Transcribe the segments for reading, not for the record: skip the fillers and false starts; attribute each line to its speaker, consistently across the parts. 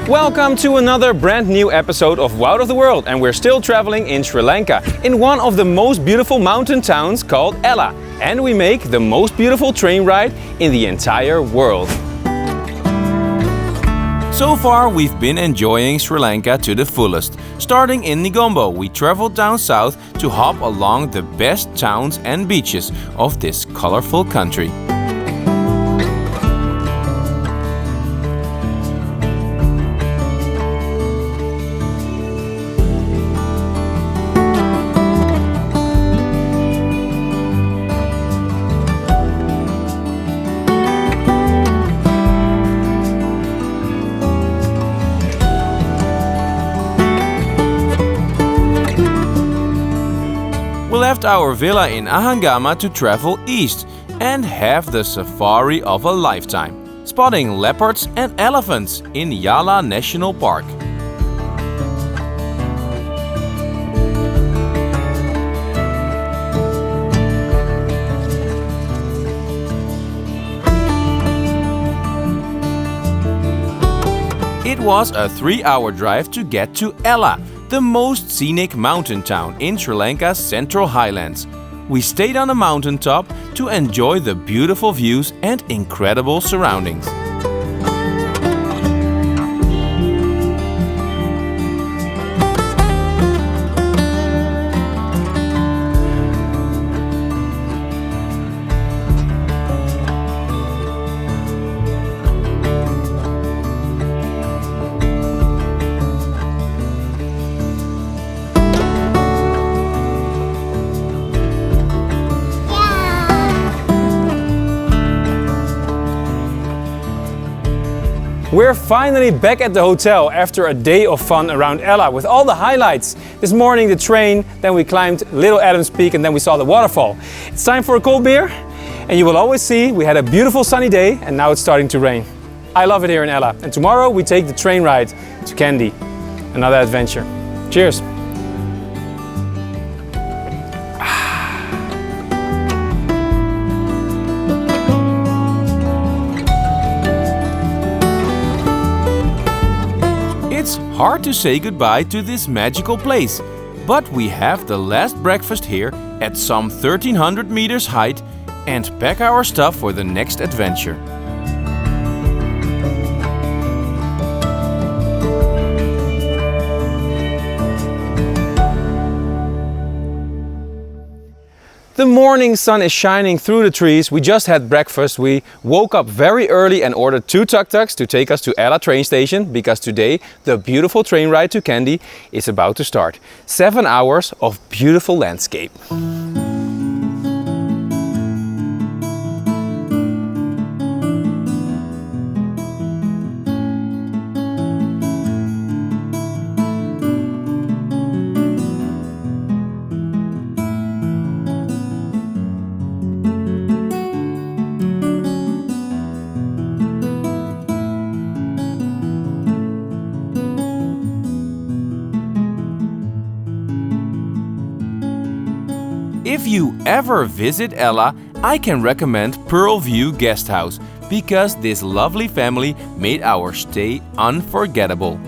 Speaker 1: Welcome to another brand new episode of Wout of the World, and we're still traveling in Sri Lanka, in one of the most beautiful mountain towns called Ella. And we make the most beautiful train ride in the entire world. So far we've been enjoying Sri Lanka to the fullest. Starting in Negombo, we traveled down south to hop along the best towns and beaches of this colorful country. We left our villa in Ahangama to travel east and have the safari of a lifetime, spotting leopards and elephants in Yala National Park. It was a 3-hour drive to get to Ella, the most scenic mountain town in Sri Lanka's central highlands. We stayed on a mountaintop to enjoy the beautiful views and incredible surroundings. We're finally back at the hotel after a day of fun around Ella with all the highlights. This morning the train, then we climbed Little Adams Peak and then we saw the waterfall. It's time for a cold beer, and you will always see we had a beautiful sunny day and now it's starting to rain. I love it here in Ella, and tomorrow we take the train ride to Kandy. Another adventure. Cheers!
Speaker 2: It's hard to say goodbye to this magical place, but we have the last breakfast here at some 1300 meters height and pack our stuff for the next adventure.
Speaker 1: The morning sun is shining through the trees. We just had breakfast. We woke up very early and ordered 2 tuk-tuks to take us to Ella train station, because today the beautiful train ride to Kandy is about to start. 7 hours of beautiful landscape.
Speaker 2: If you ever visit Ella, I can recommend Pearl View Guest House, because this lovely family made our stay unforgettable.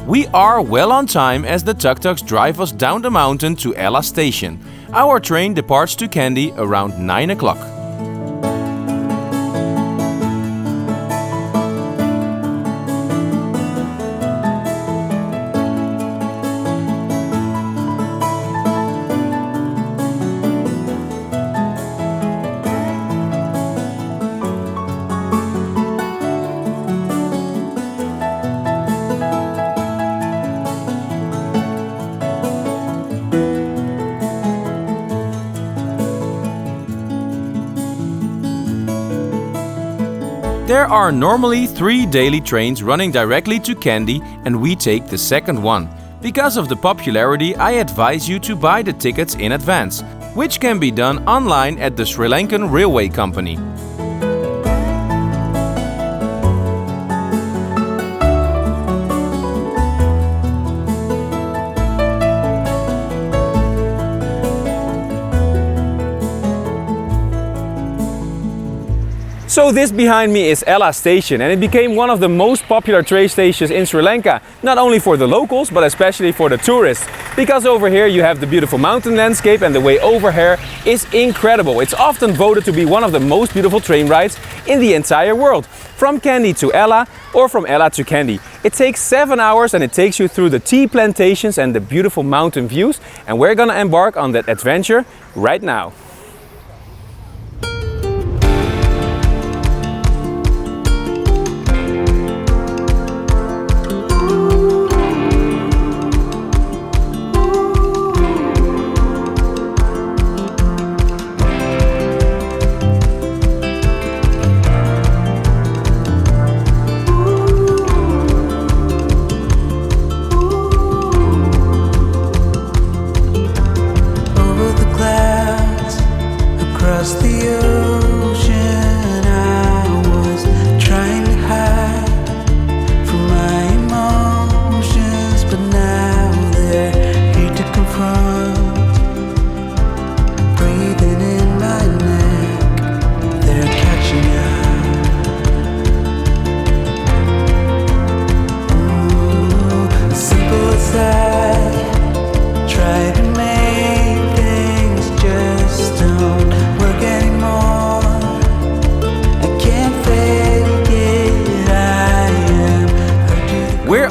Speaker 2: We are well on time as the tuk-tuks drive us down the mountain to Ella station. Our train departs to Kandy around 9 o'clock. There are normally 3 daily trains running directly to Kandy, and we take the second one. Because of the popularity, I advise you to buy the tickets in advance, which can be done online at the Sri Lankan Railway Company.
Speaker 1: So this behind me is Ella Station, and it became one of the most popular train stations in Sri Lanka, not only for the locals but especially for the tourists. Because over here you have the beautiful mountain landscape and the way over here is incredible. It's often voted to be one of the most beautiful train rides in the entire world. From Kandy to Ella or from Ella to Kandy. It takes 7 hours and it takes you through the tea plantations and the beautiful mountain views, and we're gonna embark on that adventure right now.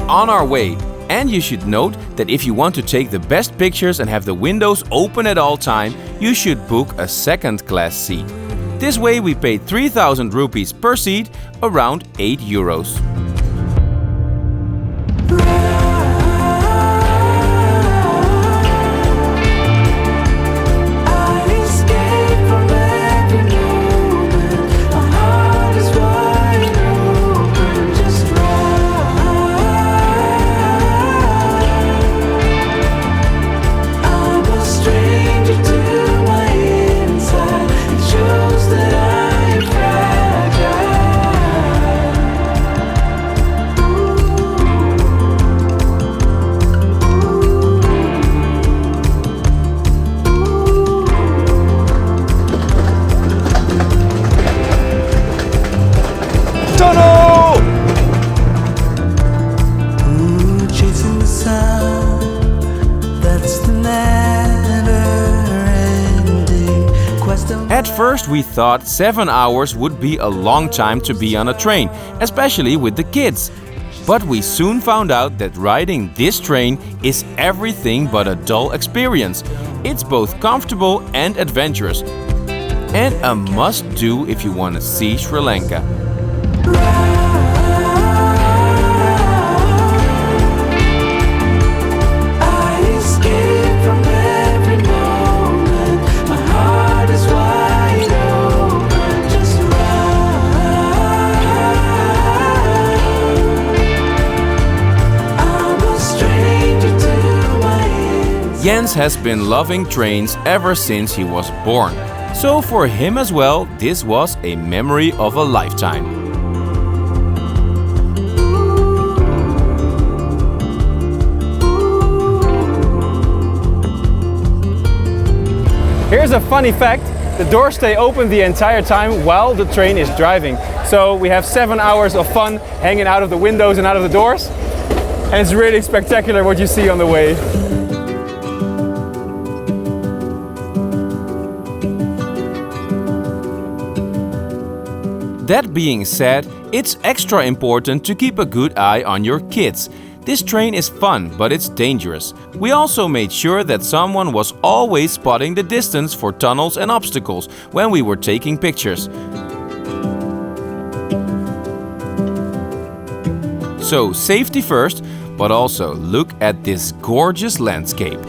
Speaker 2: On our way, and you should note that if you want to take the best pictures and have the windows open at all time, you should book a second-class seat. This way we paid 3,000 rupees per seat, around €8. At first we thought 7 hours would be a long time to be on a train, especially with the kids. But we soon found out that riding this train is everything but a dull experience. It's both comfortable and adventurous, and a must-do if you want to see Sri Lanka. Jens has been loving trains ever since he was born. So for him as well, this was a memory of a lifetime.
Speaker 1: Here's a funny fact. The doors stay open the entire time while the train is driving. So we have 7 hours of fun hanging out of the windows and out of the doors. And it's really spectacular what you see on the way.
Speaker 2: That being said, it's extra important to keep a good eye on your kids. This train is fun, but it's dangerous. We also made sure that someone was always spotting the distance for tunnels and obstacles when we were taking pictures. So safety first, but also look at this gorgeous landscape.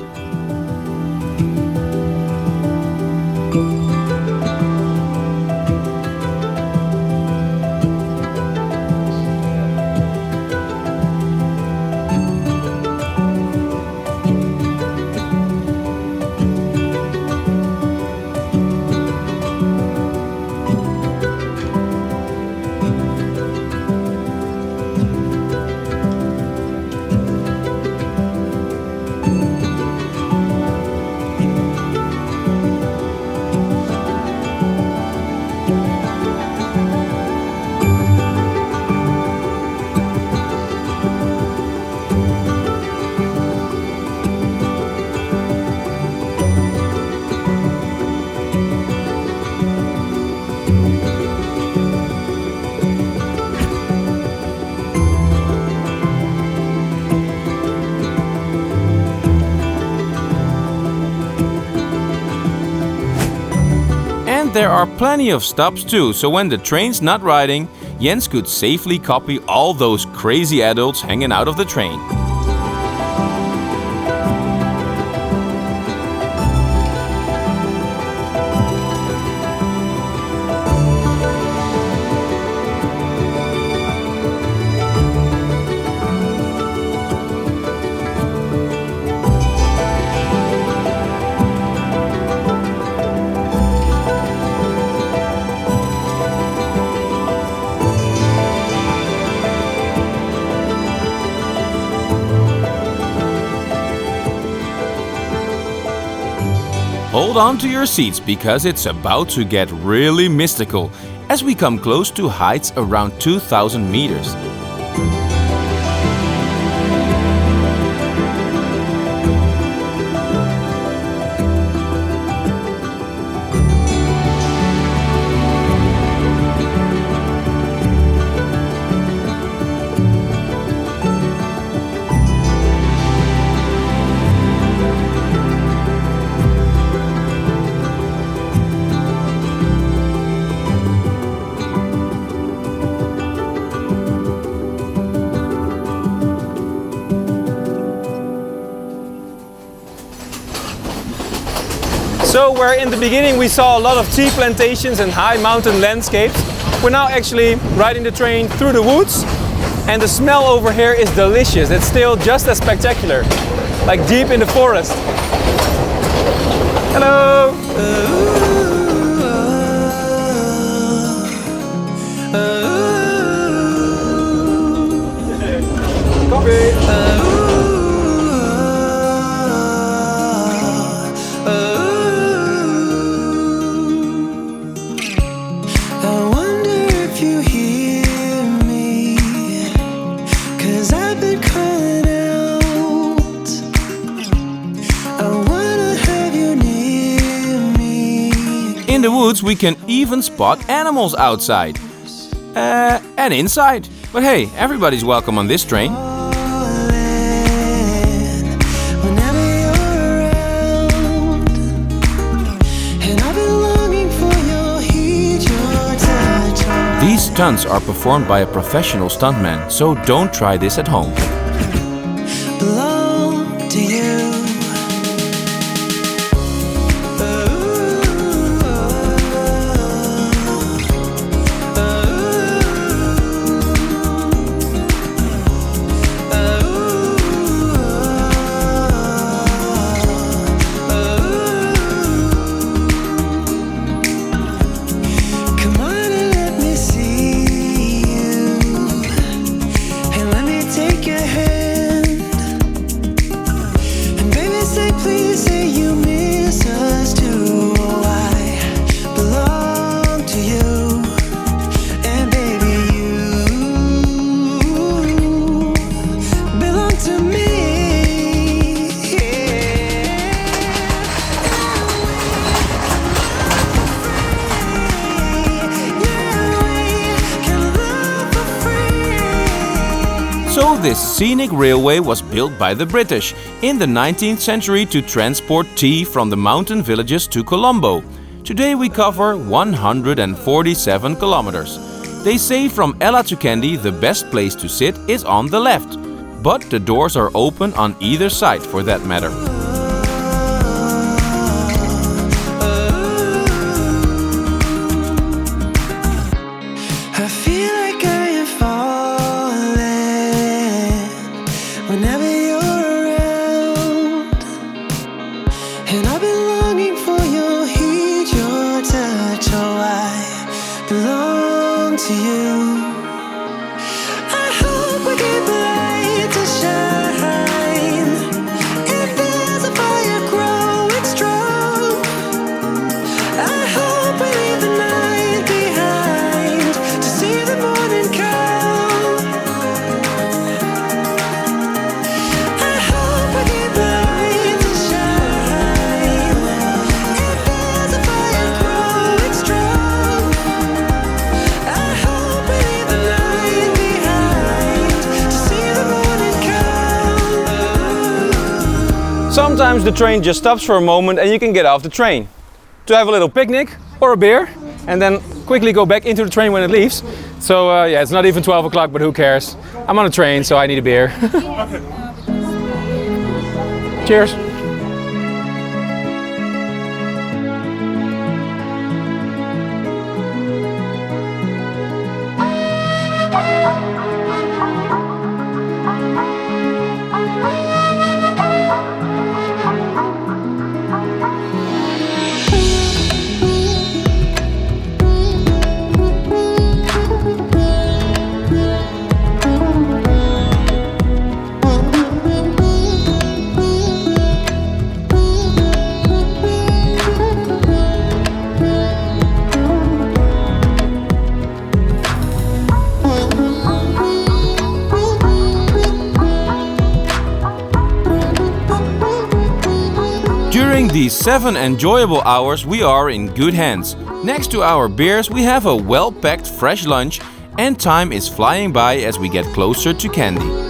Speaker 2: And there are plenty of stops too, so when the train's not riding, Jens could safely copy all those crazy adults hanging out of the train. Hold on to your seats because it's about to get really mystical as we come close to heights around 2,000 meters.
Speaker 1: So where in the beginning we saw a lot of tea plantations and high mountain landscapes, we're now actually riding the train through the woods, and the smell over here is delicious. It's still just as spectacular, like deep in the forest. Hello! Coffee!
Speaker 2: In the woods we can even spot animals outside. And inside. But hey, everybody's welcome on this train. These stunts are performed by a professional stuntman, so don't try this at home.
Speaker 3: Belong to you.
Speaker 2: So this scenic railway was built by the British in the 19th century to transport tea from the mountain villages to Colombo. Today we cover 147 kilometers. They say from Ella to Kandy the best place to sit is on the left, but the doors are open on either side for that matter.
Speaker 3: I feel like I am falling whenever you're around, and I've been longing for your heat, your touch. Oh, I belong to you. I hope we keep the light to shine, and there's a fire growing strong. I hope we leave the night behind to see the morning come. I hope we keep the light to shine, and there's a fire growing strong. I hope we leave the night behind to see the morning come.
Speaker 1: Sometimes the train just stops for a moment and you can get off the train to have a little picnic or a beer, and then quickly go back into the train when it leaves. So yeah, it's not even 12 o'clock, but who cares? I'm on a train, so I need a beer. Cheers.
Speaker 2: During these 7 enjoyable hours we are in good hands. Next to our beers we have a well-packed fresh lunch and time is flying by as we get closer to Kandy.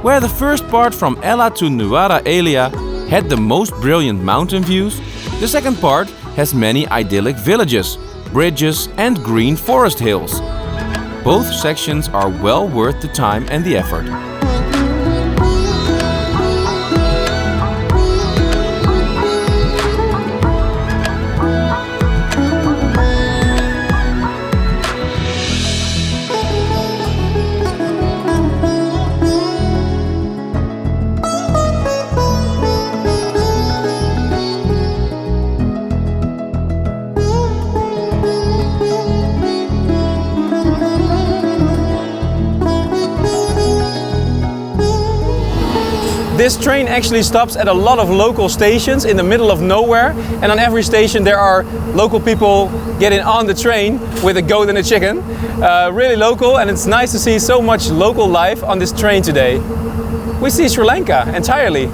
Speaker 2: Where the first part from Ella to Nuwara Eliya had the most brilliant mountain views, the second part has many idyllic villages, bridges and green forest hills. Both sections are well worth the time and the effort.
Speaker 1: This train actually stops at a lot of local stations in the middle of nowhere, and on every station there are local people getting on the train with a goat and a chicken. Really local, and it's nice to see so much local life on this train today. We see Sri Lanka entirely.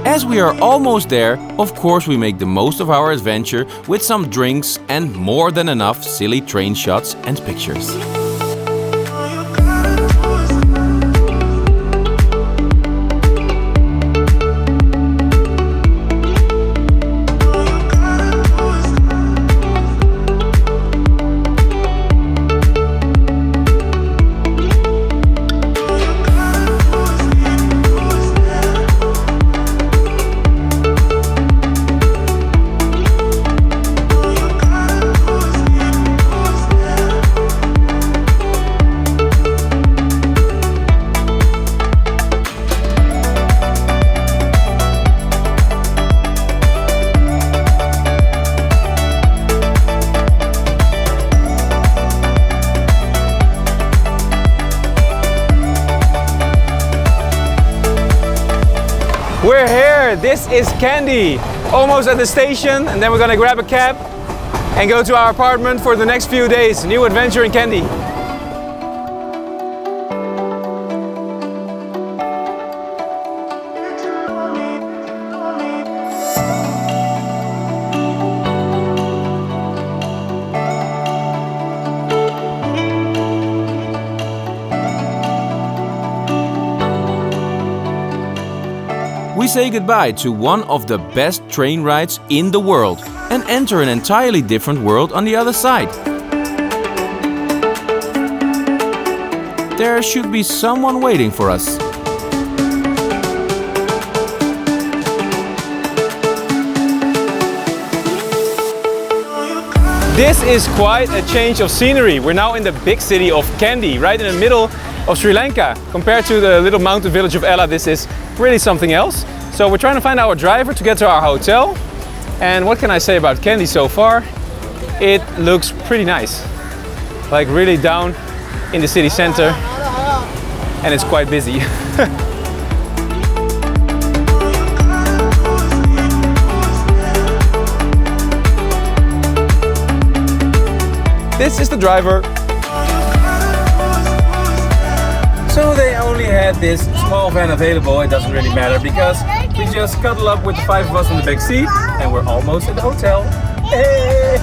Speaker 2: As we are almost there, of course we make the most of our adventure with some drinks and more than enough silly train shots and pictures.
Speaker 1: We're here, this is Kandy, almost at the station, and then we're gonna grab a cab and go to our apartment for the next few days. New adventure in Kandy.
Speaker 2: We say goodbye to one of the best train rides in the world and enter an entirely different world on the other side. There should be someone waiting for us.
Speaker 1: This is quite a change of scenery. We're now in the big city of Kandy, right in the middle of Sri Lanka. Compared to the little mountain village of Ella, this is really something else. So we're trying to find our driver to get to our hotel. And what can I say about Kandy so far? It looks pretty nice. Like really down in the city center. And it's quite busy. This is the driver. So they only had this small van available. It doesn't really matter because we just cuddle up with the 5 of us in the back seat and we're almost at the hotel. Hey!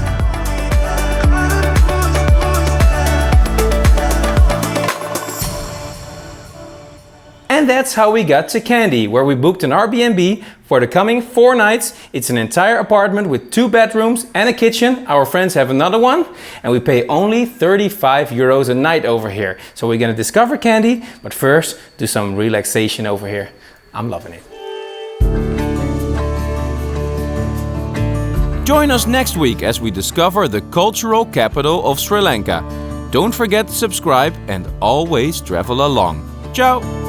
Speaker 1: And that's how we got to Kandy, where we booked an Airbnb for the coming 4 nights. It's an entire apartment with 2 bedrooms and a kitchen. Our friends have another one, and we pay only 35 euros a night over here. So we're gonna discover Kandy, but first do some relaxation over here. I'm loving it.
Speaker 2: Join us next week as we discover the cultural capital of Sri Lanka. Don't forget to subscribe and always travel along. Ciao!